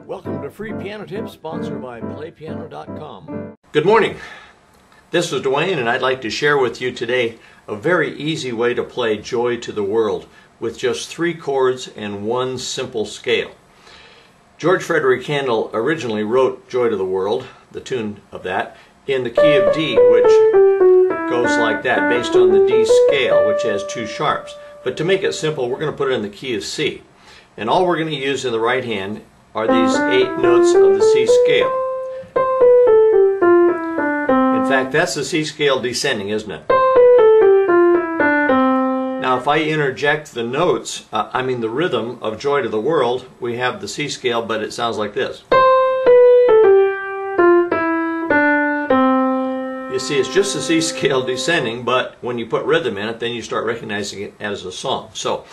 Welcome to Free Piano Tips, sponsored by PlayPiano.com. Good morning. This is Duane, and I'd like to share with you today a very easy way to play Joy to the World with just 3 chords and 1 simple scale. George Frederick Handel originally wrote Joy to the World, the tune of that, in the key of D, which goes like that, based on the D scale, which has 2 sharps. But to make it simple, we're going to put it in the key of C. And all we're going to use in the right hand are these 8 notes of the C scale. In fact, that's the C scale descending, isn't it? Now, if I interject the notes, the rhythm of Joy to the World, we have the C scale, but it sounds like this. You see, it's just the C scale descending, but when you put rhythm in it, then you start recognizing it as a song. So,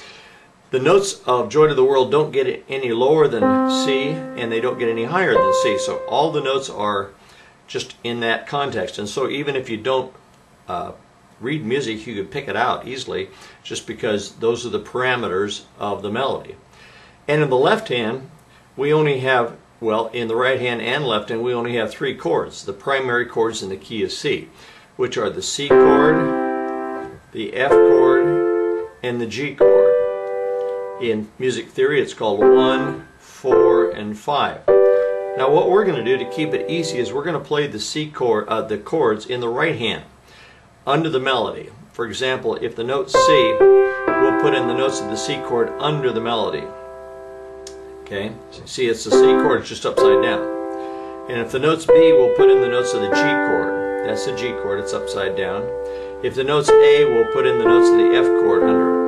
the notes of Joy to the World don't get any lower than C, and they don't get any higher than C. So all the notes are just in that context. And so even if you don't read music, you could pick it out easily, just because those are the parameters of the melody. And in the left hand, we only have, well, in the right hand and left hand, we only have 3 chords, the primary chords in the key of C, which are the C chord, the F chord, and the G chord. In music theory, it's called 1, 4, and 5. Now, what we're going to do to keep it easy is we're going to play the C chord, the chords in the right hand under the melody. For example, if the note C, we'll put in the notes of the C chord under the melody. Okay, see, it's the C chord, it's just upside down. And if the note's B, we'll put in the notes of the G chord. That's the G chord, it's upside down. If the note's A, we'll put in the notes of the F chord under it.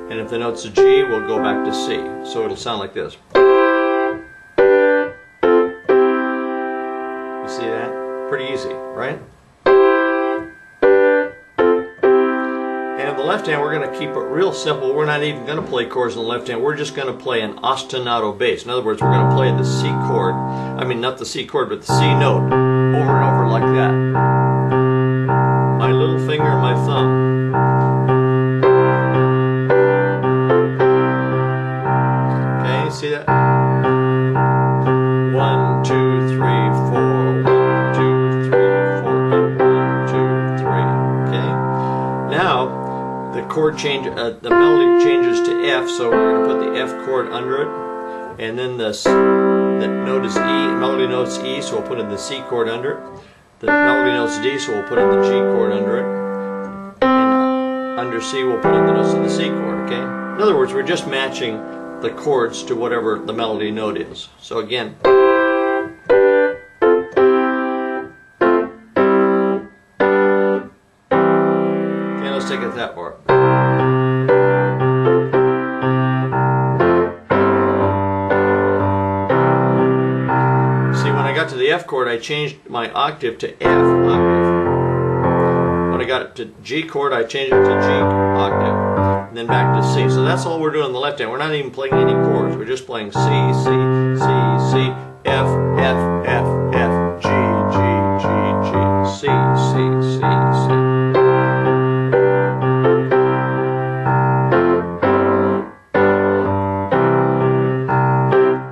And if the note's a G, we'll go back to C. So it'll sound like this. You see that? Pretty easy, right? And in the left hand, we're going to keep it real simple. We're not even going to play chords in the left hand. We're just going to play an ostinato bass. In other words, we're going to play the C chord. Not the C chord, but the C note over and over like that. My little finger and my thumb. See that? 1, 2, 3, 4, 1, 2, 3, 4, 1, 2, 3. Okay? Now, the chord change, the melody changes to F, so we're going to put the F chord under it, and then the note is E, melody note's E, so we'll put in the C chord under it. The melody note's D, so we'll put in the G chord under it, and under C we'll put in the notes of the C chord. Okay? In other words, we're just matching the chords to whatever the melody note is. So again, okay, let's take it that far. See, when I got to the F chord, I changed my octave to F octave. When I got to G chord, I changed it to G octave. And then back to C. So that's all we're doing on the left hand. We're not even playing any chords. We're just playing C, C, C, C, F, F, F, F, G, G, G, G, C, C, C, C.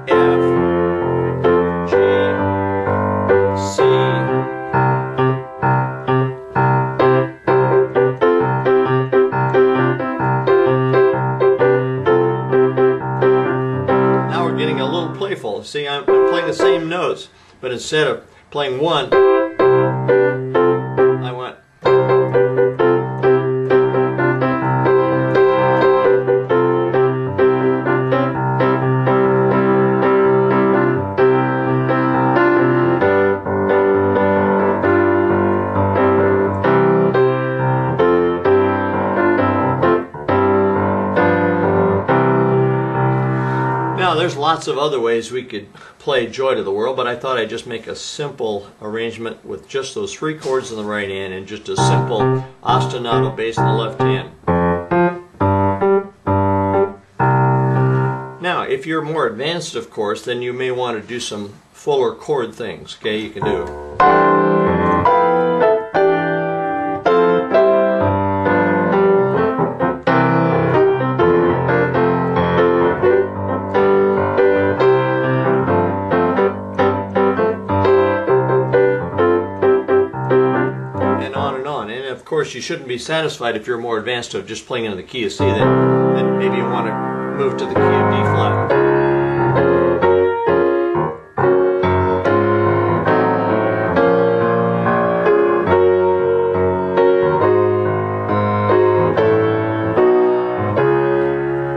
F, G, C. Playful. See, I'm playing the same notes, but instead of playing 1, I went. Now, there's lots of other ways we could play Joy to the World, but I thought I'd just make a simple arrangement with just those 3 chords in the right hand and just a simple ostinato bass in the left hand. Now, if you're more advanced, of course, then you may want to do some fuller chord things. Okay, you can do of course, you shouldn't be satisfied if you're more advanced to just playing in the key of C. Then maybe you want to move to the key of D flat.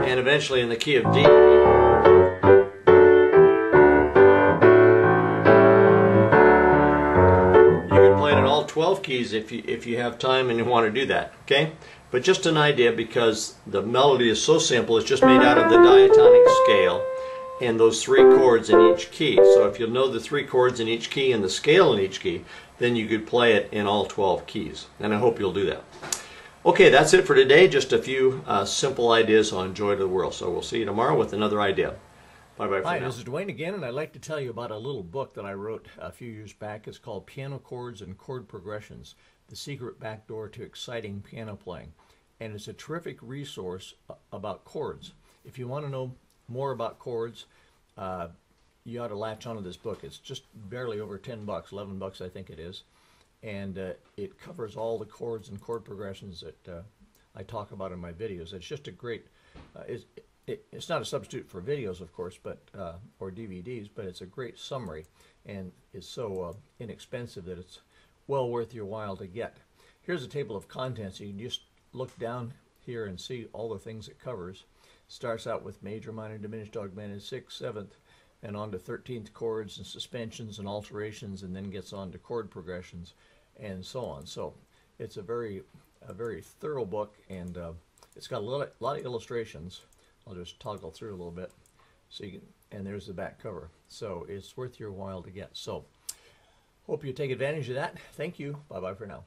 And eventually in the key of D. You can play it in all 12 keys if you have time and you want to do that, okay? But just an idea, because the melody is so simple, it's just made out of the diatonic scale and those 3 chords in each key. So if you'll know the 3 chords in each key and the scale in each key, then you could play it in all 12 keys. And I hope you'll do that. Okay, that's it for today. Just a few simple ideas on Joy to the World. So we'll see you tomorrow with another idea. Bye-bye for now. Hi, this is Duane again, and I'd like to tell you about a little book that I wrote a few years back. It's called Piano Chords and Chord Progressions, The Secret Backdoor to Exciting Piano Playing. And it's a terrific resource about chords. If you want to know more about chords, you ought to latch onto this book. It's just barely over 10 bucks, 11 bucks I think it is. And it covers all the chords and chord progressions that I talk about in my videos. It's just a great, it's not a substitute for videos, of course, but or DVDs, but it's a great summary, and it's so inexpensive that it's well worth your while to get. Here's a table of contents. You can just look down here and see all the things it covers. Starts out with major, minor, diminished, augmented, 6th, 7th, and on to 13th chords and suspensions and alterations, and then gets on to chord progressions and so on. So it's a very thorough book, and it's got a lot of illustrations. I'll just toggle through a little bit, so you can, and there's the back cover. So it's worth your while to get. So hope you take advantage of that. Thank you. Bye bye for now.